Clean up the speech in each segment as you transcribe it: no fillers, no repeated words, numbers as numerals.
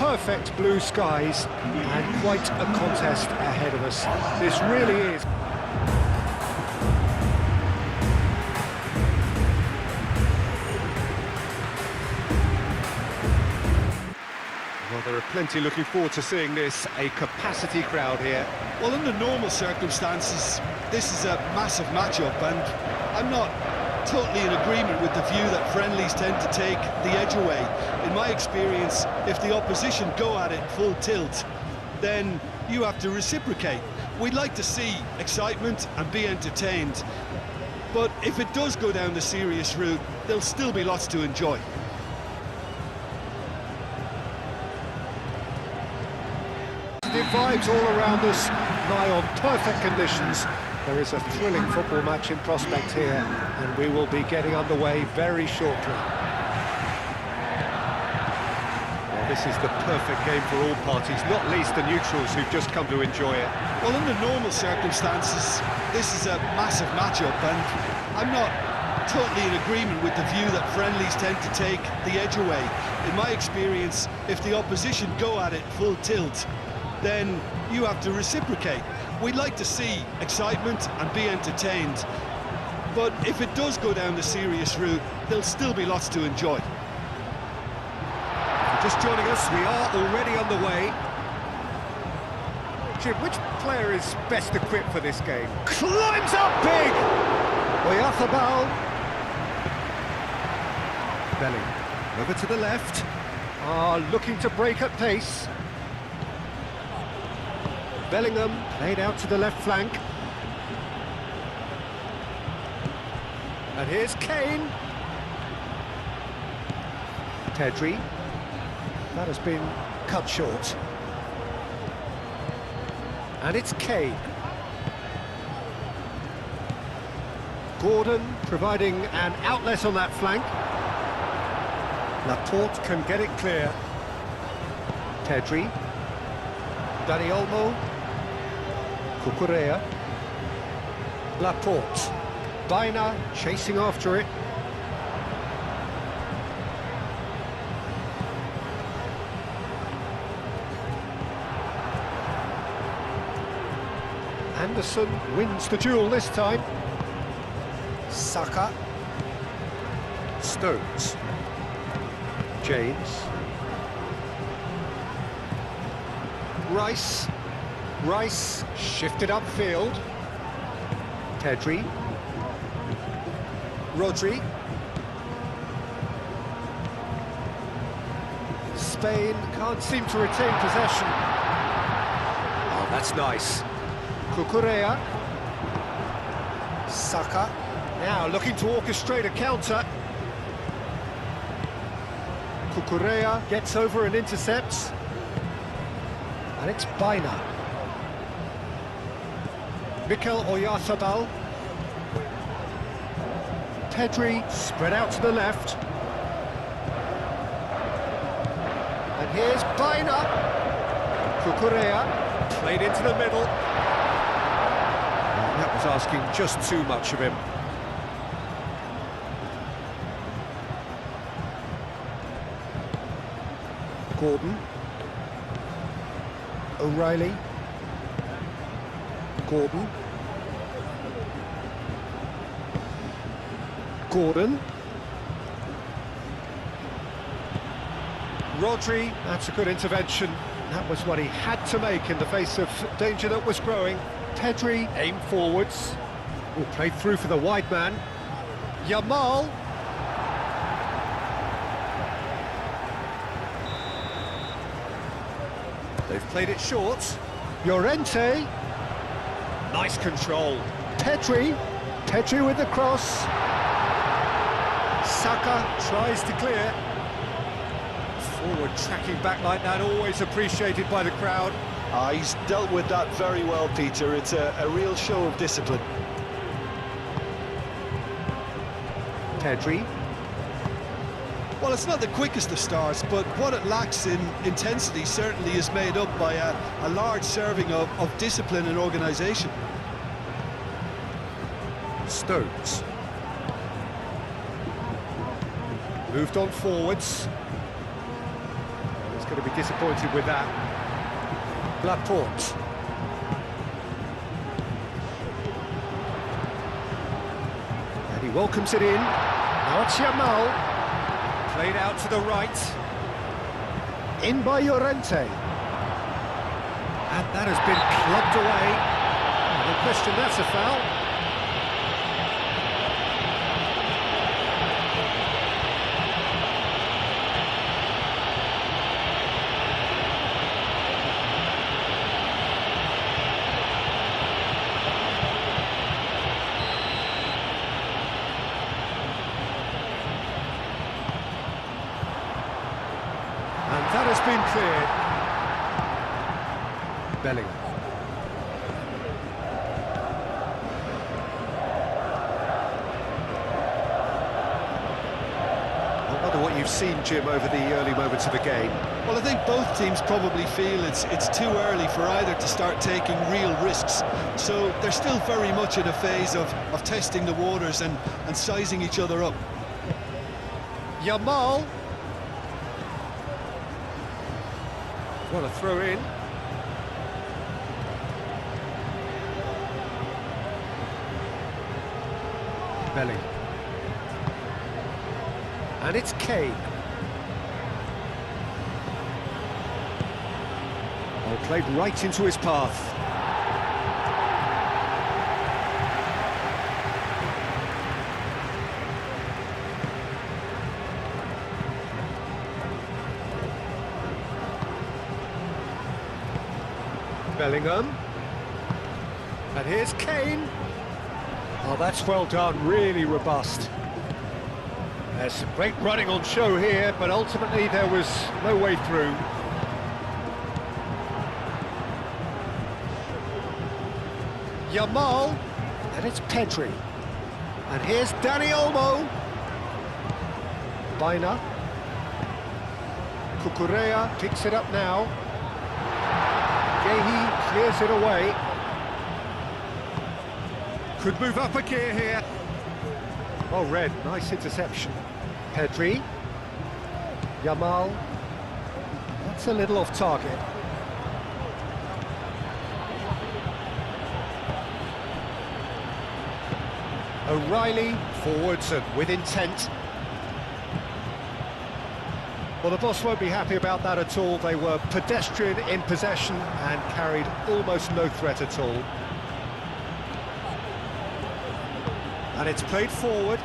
perfect blue skies and quite a contest ahead of us. This really is. Well, there are plenty looking forward to seeing this, a capacity crowd here. Well, under normal circumstances, this is a massive matchup, and I'm not totally in agreement with the view that friendlies tend to take the edge away. In my experience, if the opposition go at it full tilt, then you have to reciprocate. We'd like to see excitement and be entertained, but if it does go down the serious route, there'll still be lots to enjoy. Vibes all around us, nigh on perfect conditions. There is a thrilling football match in prospect here, and we will be getting underway very shortly. Well, this is the perfect game for all parties, not least the neutrals who've just come to enjoy it. Well, under normal circumstances, this is a massive matchup, and I'm not totally in agreement with the view that friendlies tend to take the edge away. In my experience, if the opposition go at it full tilt, then you have to reciprocate. We'd like to see excitement and be entertained, but if it does go down the serious route, there'll still be lots to enjoy. Just joining us, we are already on the way. Jim, which player is best equipped for this game? Climbs up big! Oyarzabal. Belling, over to the left. Looking to break at pace. Bellingham played out to the left flank. And here's Kane. Pedri. That has been cut short. And it's Kane. Gordon providing an outlet on that flank. Laporte can get it clear. Pedri. Dani Olmo. Cucurella. Laporte. Baina chasing after it. Anderson wins the duel this time. Saka. Stones. James. Rice shifted upfield. Pedri. Rodri. Spain can't seem to retain possession. Oh, that's nice. Cucurella. Saka. Now looking to orchestrate a counter. Cucurella gets over and intercepts. And it's Baina. Mikel Oyarzabal. Pedri spread out to the left. And here's Baina. Cucurella played into the middle. And that was asking just too much of him. Gordon. O'Reilly. Gordon. Gordon. Rodri, that's a good intervention. That was what he had to make in the face of danger that was growing. Pedri aimed forwards. Played through for the wide man. Yamal. They've played it short. Llorente. Nice control. Pedri with the cross. Saka tries to clear. Forward tracking back like that, always appreciated by the crowd. He's dealt with that very well, Peter. It's a real show of discipline. Pedri. Well, it's not the quickest of starts, but what it lacks in intensity certainly is made up by a large serving of discipline and organisation. Stones. Moved on forwards. It's going to to be disappointed with that. Laporte. And he welcomes it in. Now it's Yamal. Played out to the right. In by Llorente. And that has been clubbed away. No question, that's a foul. And that has been cleared. Bellingham. I wonder what you've seen, Jim, over the early moments of the game. Well, I think both teams probably feel it's too early for either to start taking real risks. So they're still very much in a phase of testing the waters and sizing each other up. Yamal. What a throw in. Belly. And it's Kane. Oh, played right into his path. Bellingham. And here's Kane. Oh, that's well done, really robust. There's some great running on show here, but ultimately there was no way through. Yamal, and it's Pedri. And here's Dani Olmo. Baina. Cucurella picks it up now. Gehi clears it away. Could move up a gear here. Oh, Red, nice interception. Pedri. Yamal. That's a little off target. O'Reilly, forwards and with intent. Well, the boss won't be happy about that at all. They were pedestrian in possession and carried almost no threat at all. And it's played forward.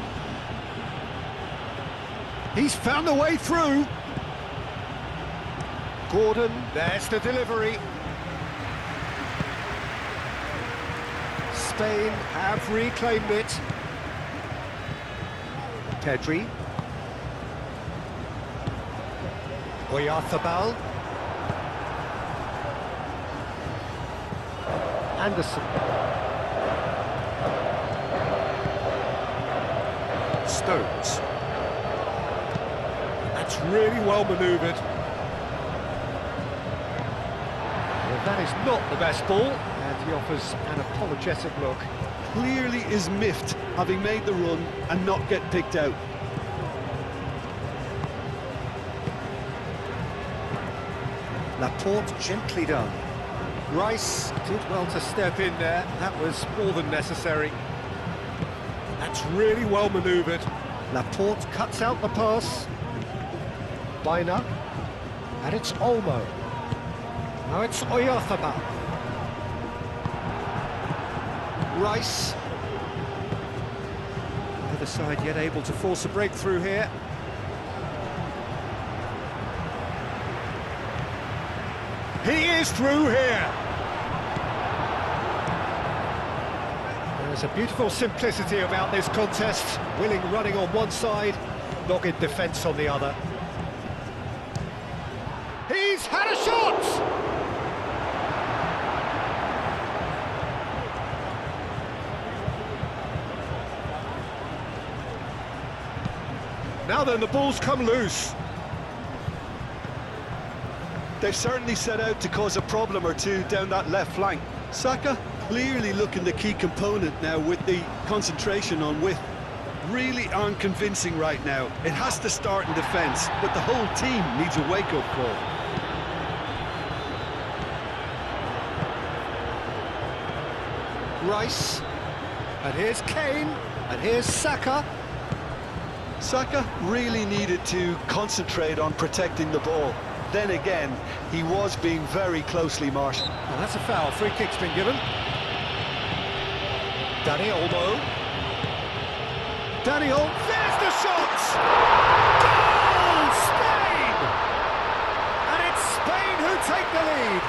He's found a way through. Gordon, there's the delivery. Spain have reclaimed it. Pedri. Oyarzabal. Anderson. Stones. That's really well manoeuvred. Well, that is not the best ball, and he offers an apologetic look. Clearly is miffed, having made the run and not get picked out. Laporte gently done. Rice did well to step in there. That was more than necessary. That's really well manoeuvred. Laporte cuts out the pass. Baina. And it's Olmo. Now it's Oyarzabal. Rice. Neither side yet able to force a breakthrough here. He is through here. There's a beautiful simplicity about this contest. Willing running on one side, dogged defence on the other. He's had a shot! Now then, the ball's come loose. They've certainly set out to cause a problem or two down that left flank. Saka clearly looking the key component now with the concentration on width. Really aren't convincing right now. It has to start in defence, but the whole team needs a wake-up call. Rice. And here's Kane. And here's Saka. Saka really needed to concentrate on protecting the ball. Then again, he was being very closely marshaled. And that's a foul. Free kick's been given. Dani Olmo. Daniel, there's the shot! Goal! Spain! And it's Spain who take the lead.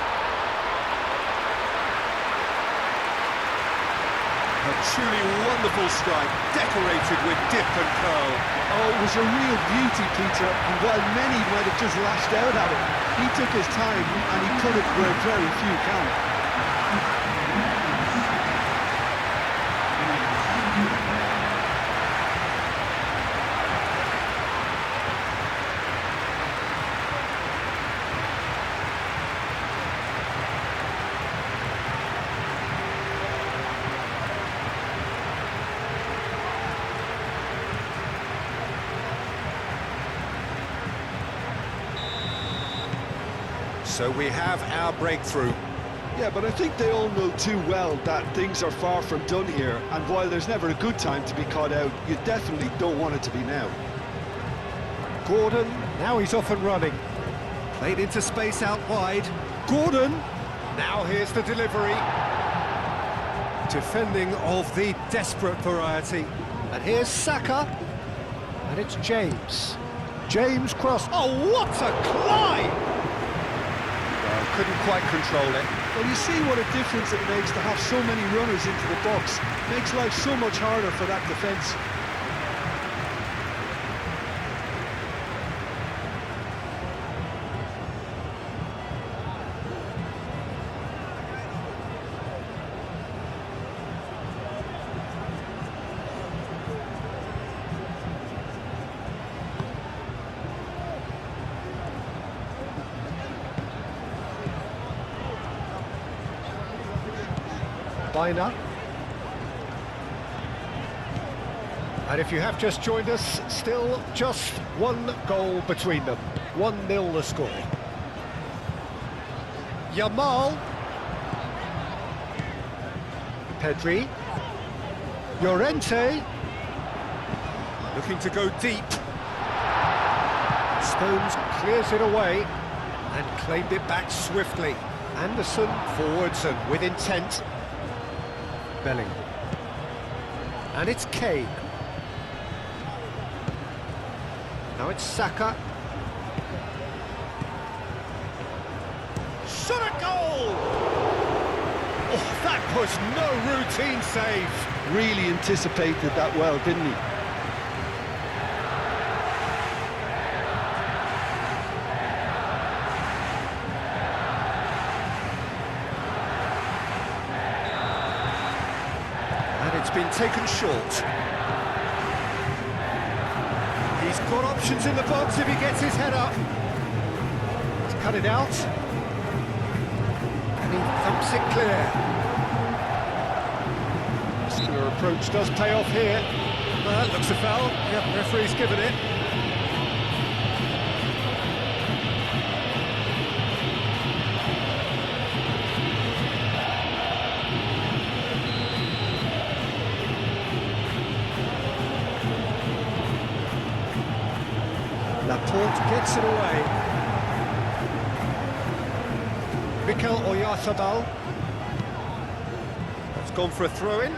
A truly wonderful strike, decorated with dip and curl. Oh, it was a real beauty, Peter, and while many might have just lashed out at it, he took his time and he put it where very few can. So we have our breakthrough. Yeah, but I think they all know too well that things are far from done here, and while there's never a good time to be caught out, you definitely don't want it to be now. Gordon, now he's off and running. Played into space out wide. Gordon, now here's the delivery. Defending of the desperate variety. And here's Saka. And it's James. James cross. Oh, what a climb! Couldn't quite control it. Well, you see what a difference it makes to have so many runners into the box. Makes life so much harder for that defence. Biner. And if you have just joined us, still just one goal between them. 1-0 the score. Yamal. Pedri. Llorente. Looking to go deep. Stones clears it away and claimed it back swiftly. Anderson forwards and with intent. Bellingham. And it's Kane. Now it's Saka. Shot a goal! Oh, that was no routine save. Really anticipated that well, didn't he? It's been taken short. He's got options in the box if he gets his head up. He's cut it out. And he thumps it clear. Muscular approach does pay off here. Well, that looks a foul. Yep, referee's given it. Laporte gets it away. Mikel Oyarzabal. That's gone for a throw-in.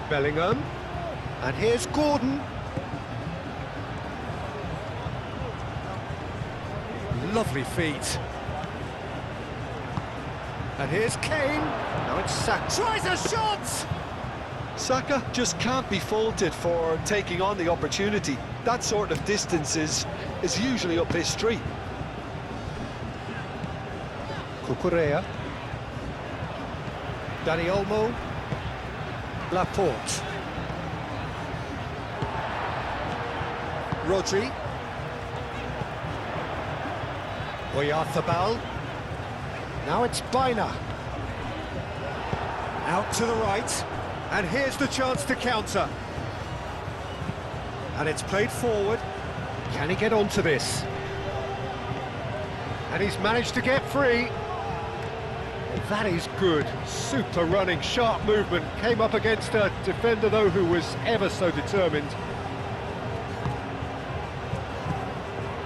Bellingham. And here's Gordon. Lovely feet. And here's Kane. Now it's Saka. Tries a shot! Saka just can't be faulted for taking on the opportunity. That sort of distance is usually up his street. Cucurella. Dani Olmo. Laporte. Rodri. Oyarzabal. Now it's Biner. Out to the right. And here's the chance to counter. And it's played forward. Can he get onto this? And he's managed to get free. Well, that is good. Super running, sharp movement. Came up against a defender, though, who was ever so determined.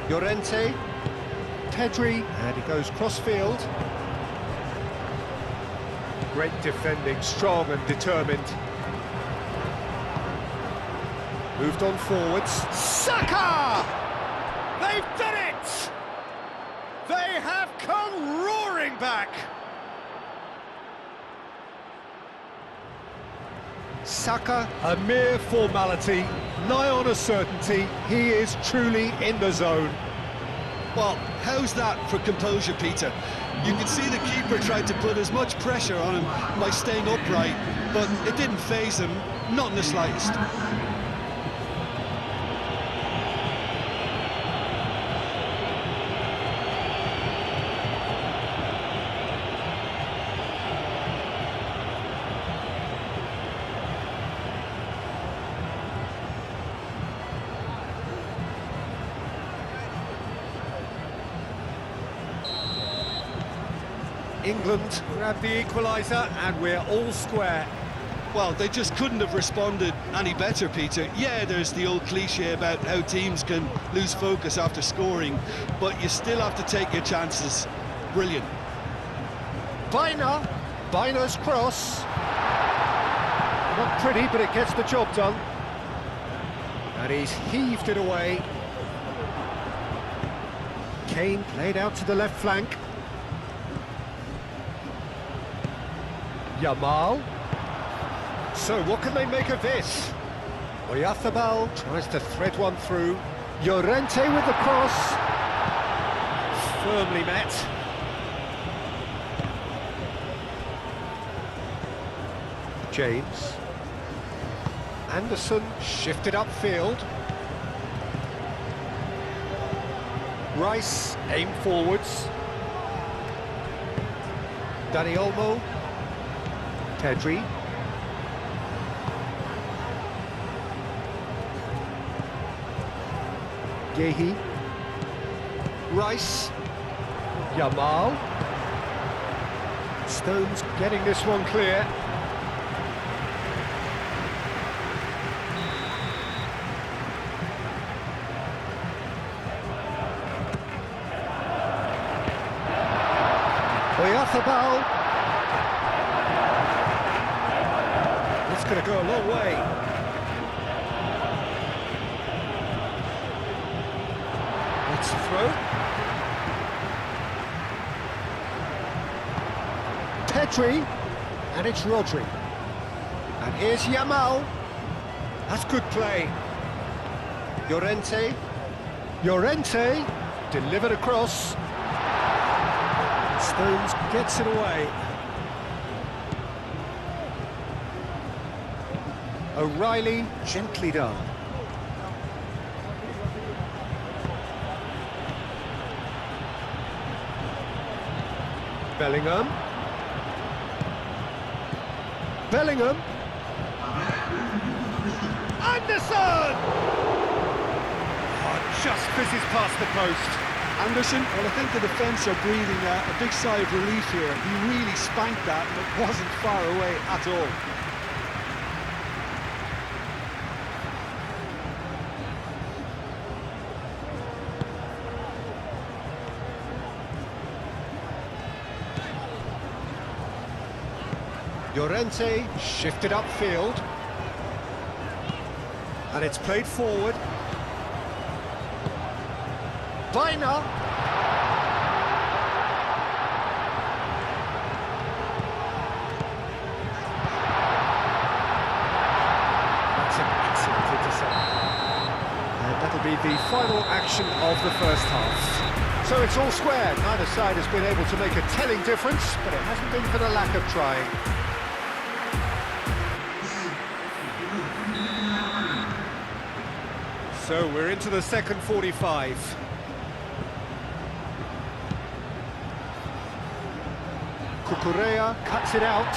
Llorente. Pedri. And he goes cross-field. Great defending, strong and determined. Moved on forwards. Saka! They've done it! They have come roaring back! Saka, a mere formality, nigh on a certainty. He is truly in the zone. Well, how's that for composure, Peter? You can see the keeper tried to put as much pressure on him by staying upright, but it didn't faze him, not in the slightest. England grab the equaliser and we're all square. Well, they just couldn't have responded any better, Peter. Yeah, there's the old cliche about how teams can lose focus after scoring, but you still have to take your chances. Brilliant. Bina's cross. Not pretty, but it gets the job done. And he's heaved it away. Kane played out to the left flank. Yamal. So what can they make of this? Oyarzabal tries to thread one through. Llorente with the cross. Firmly met. James. Anderson shifted upfield. Rice aimed forwards. Dani Olmo. Pedri. Gehi. Rice. Yamal. Stones getting this one clear. Oyarzabal. That's going to go a long way. It's a throw. Pedri, and it's Rodri. And here's Yamal. That's good play. Llorente. Llorente delivered across. Stones gets it away. O'Reilly, gently done. Bellingham. Bellingham. Anderson! Oh, just fizzes past the post. Anderson, well, I think the defence are breathing a big sigh of relief here. He really spanked that, and it wasn't far away at all. Llorente shifted upfield. And it's played forward. Bina. That's an excellent intercept. And that'll be the final action of the first half. So it's all square. Neither side has been able to make a telling difference, but it hasn't been for the lack of trying. So we're into the second 45. Cucurella cuts it out.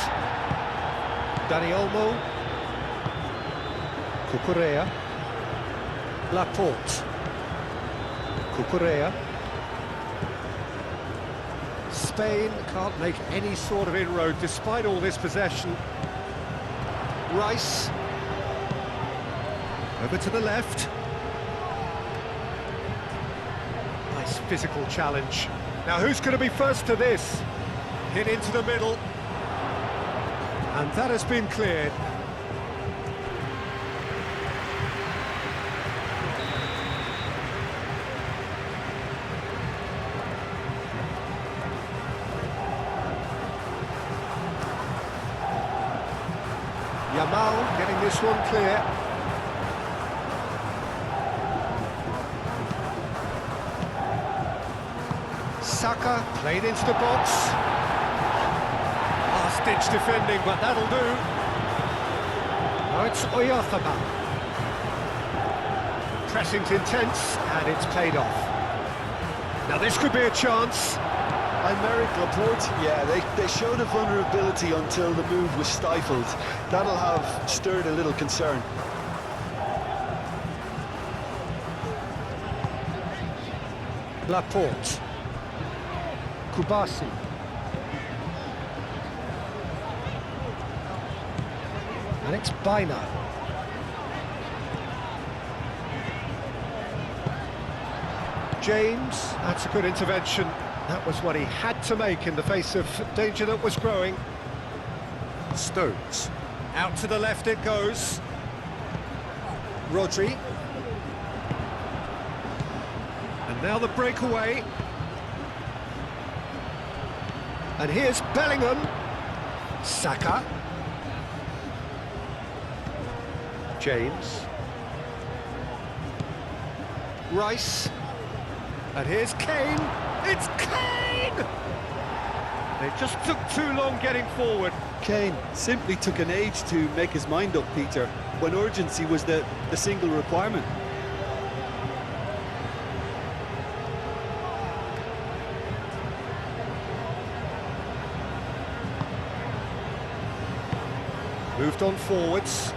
Dani Olmo. Cucurella. Laporte. Cucurella. Spain can't make any sort of inroad despite all this possession. Rice. Over to the left. Nice physical challenge. Now who's going to be first to this? Hit into the middle. And that has been cleared. Yamal getting this one clear. Saka played into the box. Last-ditch defending, but that'll do. Now it's Oyarzabal. Pressing's intense, and it's paid off. Now this could be a chance. Aymeric Laporte, yeah, they showed a vulnerability until the move was stifled. That'll have stirred a little concern. Laporte. Kubasi. And it's Baina. James, that's a good intervention. That was what he had to make in the face of danger that was growing. Stones. Out to the left it goes. Rodri. And now the breakaway. And here's Bellingham. Saka. James. Rice. And here's Kane. It's Kane! They just took too long getting forward. Kane simply took an age to make his mind up, Peter, when urgency was the single requirement. Moved on forwards.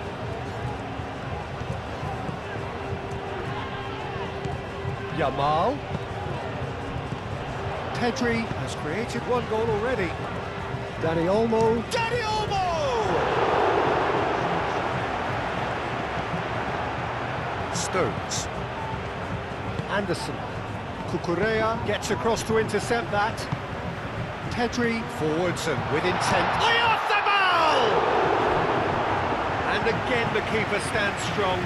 Yamal. Pedri has created one goal already. Dani Olmo. Dani Olmo! Stones. Anderson. Cucurella gets across to intercept that. Pedri forwards and with intent. Oyarzabal! And again the keeper stands strong.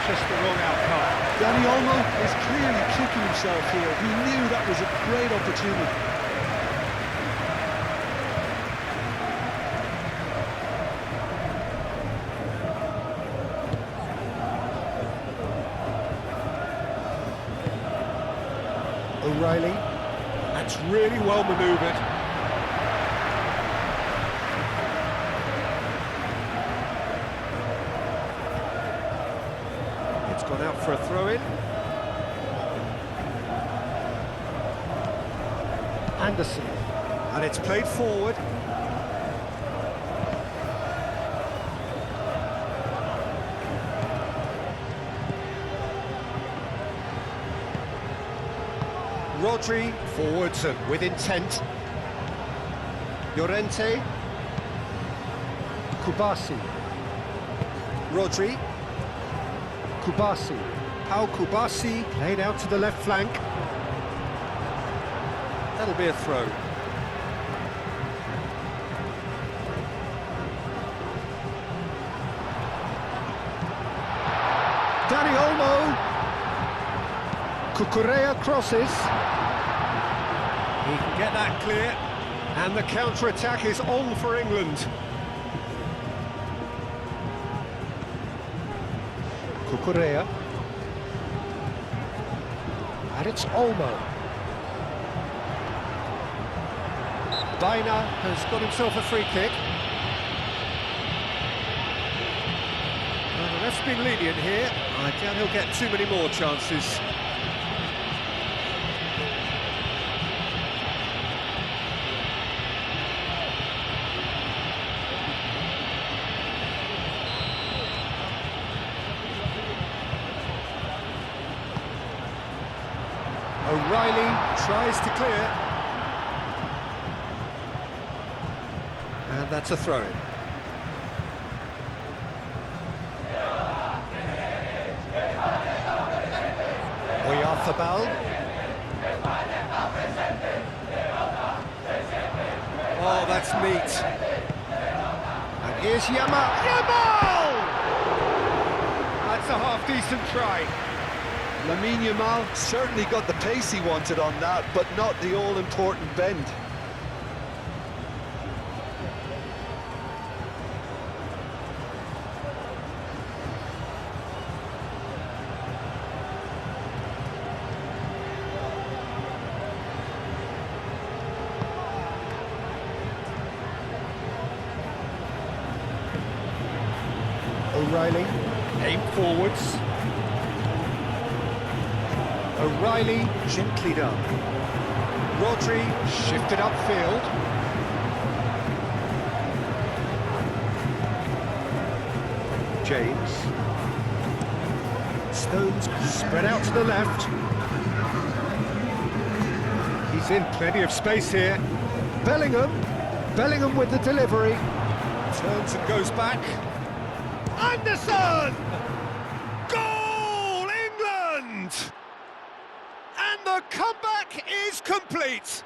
Just the wrong outcome. Dani Olmo is clearly kicking himself here. He knew that was a great opportunity. O'Reilly. That's really well manoeuvred. Gone out for a throw-in. Anderson. And it's played forward. Rodri forwards and with intent. Llorente. Kubasi. Rodri. Kubasi. Pau Kubasi played out to the left flank. That'll be a throw. Dani Olmo. Cucurella crosses. He can get that clear. And the counter-attack is on for England. Cucurella. And it's Olmo. Baina has got himself a free kick. Well, the ref's been lenient here. I doubt he'll get too many more chances. O'Reilly tries to clear. And that's a throw-in. Oyarzabal. Oh, that's neat. And here's Yamal. That's a half-decent try. Lamine Yamal certainly got the pace he wanted on that, but not the all-important bend. O'Reilly, aim forwards. O'Reilly, gently done. Rodri, shifted upfield. James. Stones, spread out to the left. He's in plenty of space here. Bellingham with the delivery. Turns and goes back. Anderson! Goal, England! And the comeback is complete.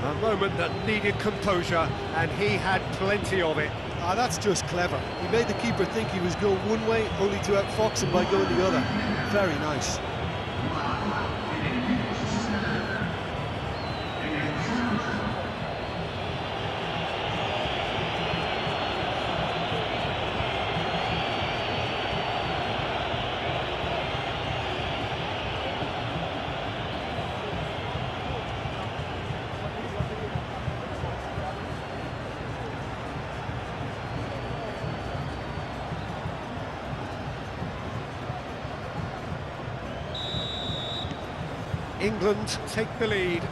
A moment that needed composure, and he had plenty of it. Ah, that's just clever. He made the keeper think he was going one way, only to outfox him by going the other. Very nice. England take the lead.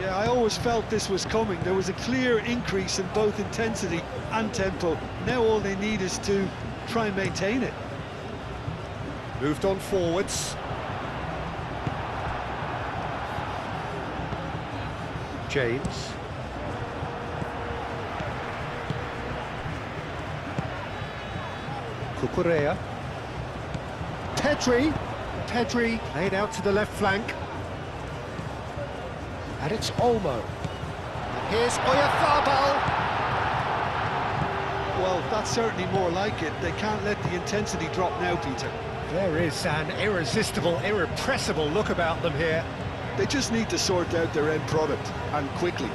Yeah, I always felt this was coming. There was a clear increase in both intensity and tempo. Now all they need is to try and maintain it. Moved on forwards. James. Cucurella. Pedri played out to the left flank. And it's Olmo. And here's Oyarzabal. Well, that's certainly more like it. They can't let the intensity drop now, Peter. There is an irresistible, irrepressible look about them here. They just need to sort out their end product, and quickly.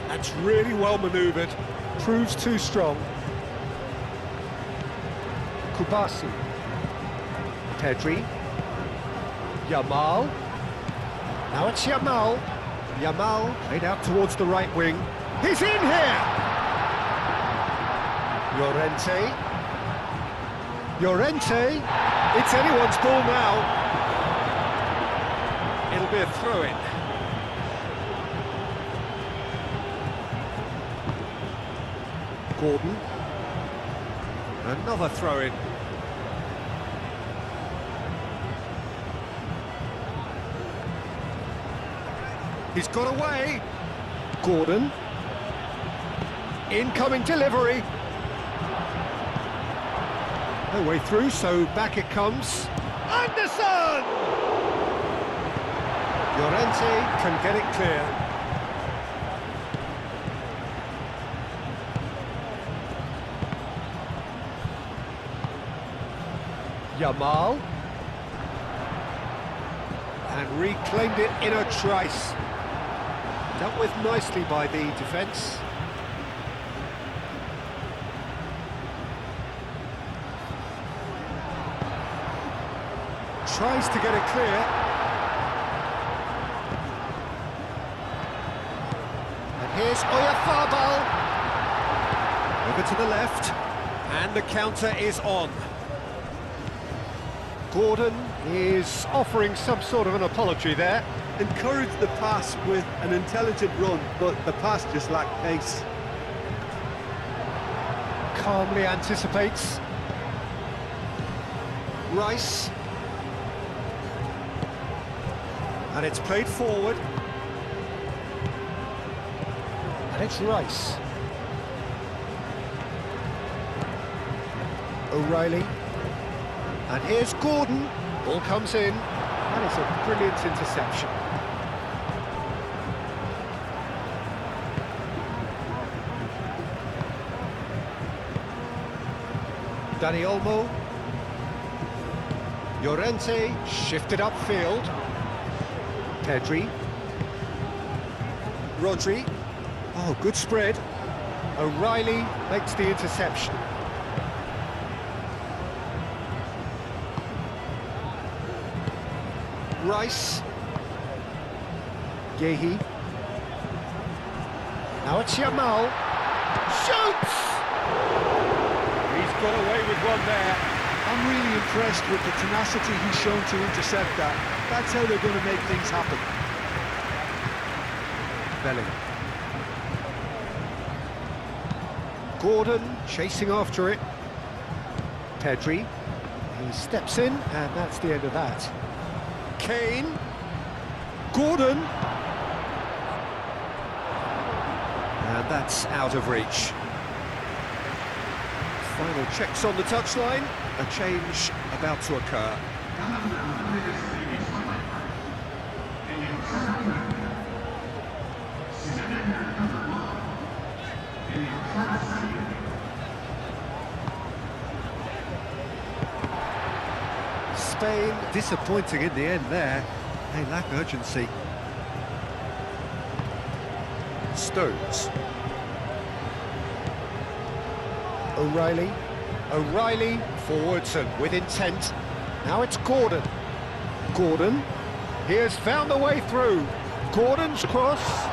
That's really well manoeuvred. Proves too strong. Kubasi. Pedri. Yamal. Now it's Yamal. Yamal played out towards the right wing. He's in here! Llorente. It's anyone's ball now. It'll be a throw-in. Gordon. Another throw-in. He's got away. Gordon. Incoming delivery. No way through, so back it comes. Anderson! Llorente can get it clear. Yamal. And reclaimed it in a trice. Dealt with nicely by the defence. Tries to get it clear. And here's eFootball. Over to the left. And the counter is on. Gordon is offering some sort of an apology there. Encouraged the pass with an intelligent run, but the pass just lacked pace. Calmly anticipates. Rice. And it's played forward. And it's Rice. O'Reilly. And here's Gordon. Ball comes in. That is a brilliant interception. Dani Olmo. Llorente shifted upfield. Pedri. Rodri. Oh, good spread. O'Reilly makes the interception. Rice. Gehi. Now it's Yamal. Shoots! He's got away with one there. I'm really impressed with the tenacity he's shown to intercept that. That's how they're going to make things happen. Belling. Gordon chasing after it. Pedri. He steps in, and that's the end of that. Kane. Gordon. And that's out of reach. Final checks on the touchline. A change about to occur. Spain disappointing in the end there. They lack urgency. Stones. O'Reilly. O'Reilly forwards and with intent. Now it's Gordon. Gordon. He has found a way through. Gordon's cross.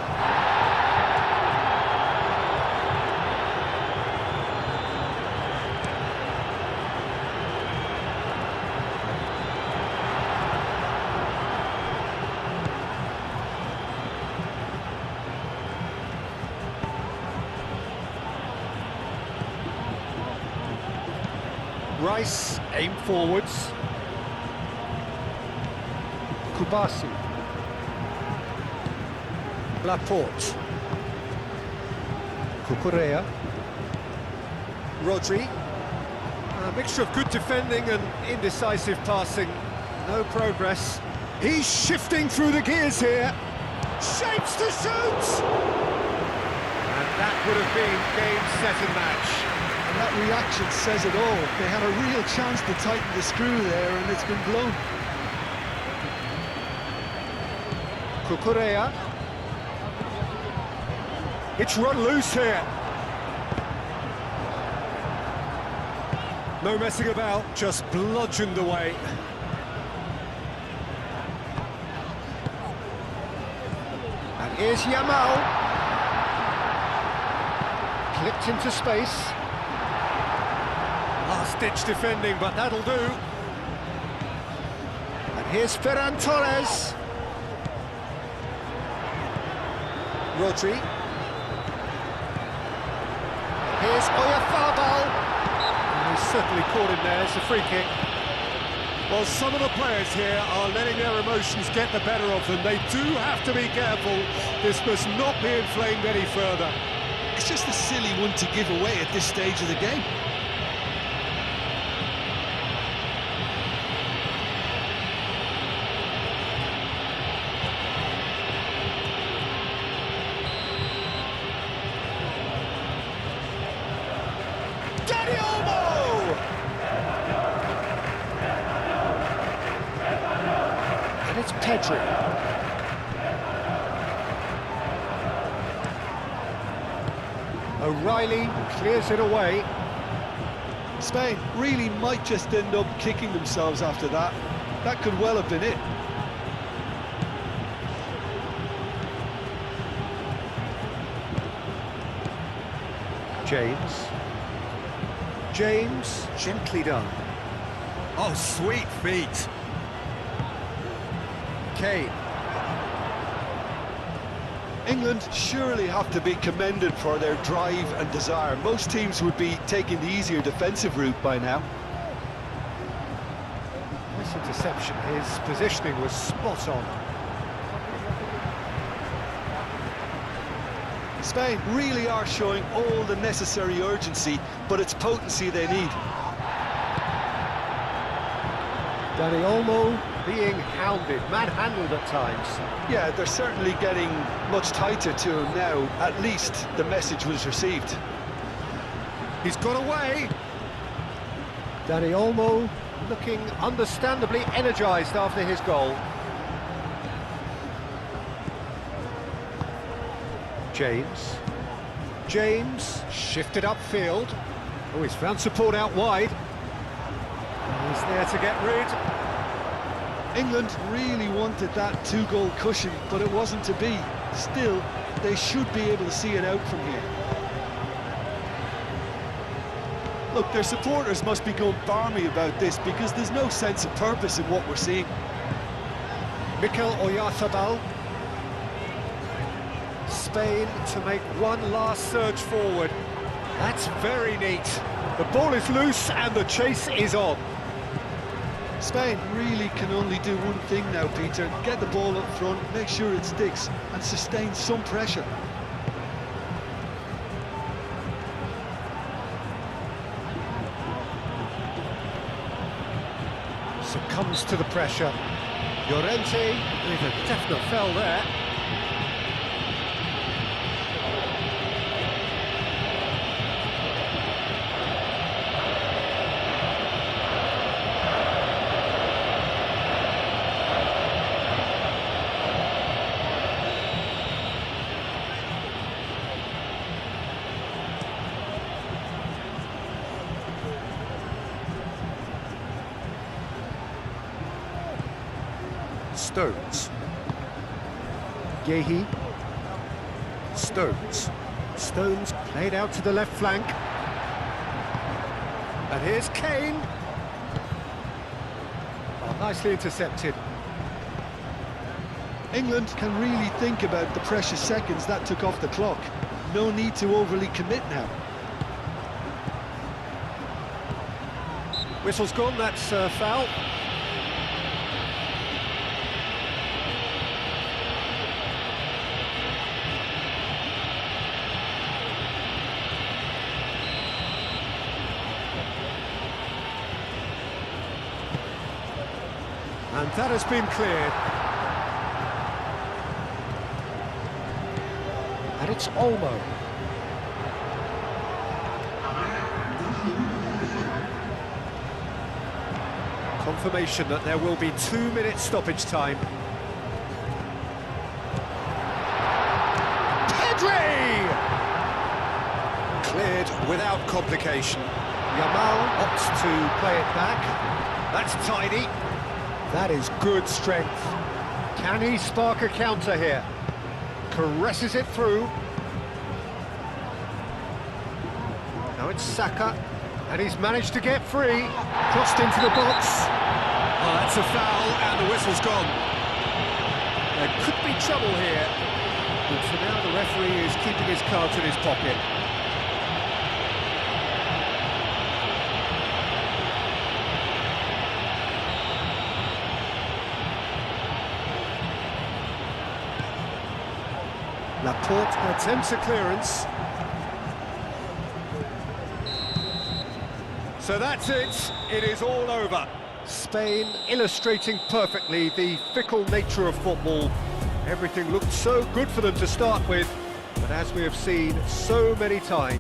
Rice, aim forwards. Kubasi. Laporte. Cucurella. Rodri. A mixture of good defending and indecisive passing. No progress. He's shifting through the gears here. Shapes to shoot! And that would have been game, set and match. And that reaction says it all. They had a real chance to tighten the screw there, and it's been blown. Cucurella. It's run loose here. No messing about, just bludgeoned away. And here's Yamal. Clipped into space. Last-ditch defending, but that'll do. And here's Ferran Torres. Rodri. Here's eFootball. He's certainly caught him there. It's a free kick. Well, some of the players here are letting their emotions get the better of them. They do have to be careful. This must not be inflamed any further. It's just a silly one to give away at this stage of the game. Dani Olmo! And it's Pedri. O'Reilly clears it away. Spain really might just end up kicking themselves after that. That could well have been it. James, gently done. Oh, sweet feet. Kane. England surely have to be commended for their drive and desire. Most teams would be taking the easier defensive route by now. Nice interception. His positioning was spot on. Spain really are showing all the necessary urgency, but it's potency they need. Dani Olmo being hounded, manhandled at times. Yeah, they're certainly getting much tighter to him now. At least the message was received. He's got away. Dani Olmo looking understandably energised after his goal. James shifted upfield. Oh, he's found support out wide. He's there to get rid. England really wanted that two-goal cushion, but it wasn't to be. Still, they should be able to see it out from here. Look, their supporters must be going barmy about this because there's no sense of purpose in what we're seeing. Mikel Oyarzabal. Spain to make one last surge forward. That's very neat. The ball is loose and the chase is on. Spain really can only do one thing now, Peter. Get the ball up front, make sure it sticks, and sustain some pressure. Succumbs to the pressure. Llorente with a definite foul there. Stones. Gehi. Stones played out to the left flank. And here's Kane. Oh, nicely intercepted. England can really think about the precious seconds that took off the clock. No need to overly commit now. Whistle's gone, that's foul. And that has been cleared. And it's Olmo. Confirmation that there will be 2-minute stoppage time. Pedri! Cleared without complication. Yamal opts to play it back. That's tidy. That is good strength. Can he spark a counter here? Caresses it through. Now it's Saka, and he's managed to get free. Crossed into the box. Oh, that's a foul, and the whistle's gone. There could be trouble here. But for now, the referee is keeping his cards in his pocket. Laporte attempts a clearance. So that's it. It is all over. Spain illustrating perfectly the fickle nature of football. Everything looked so good for them to start with, but as we have seen so many times,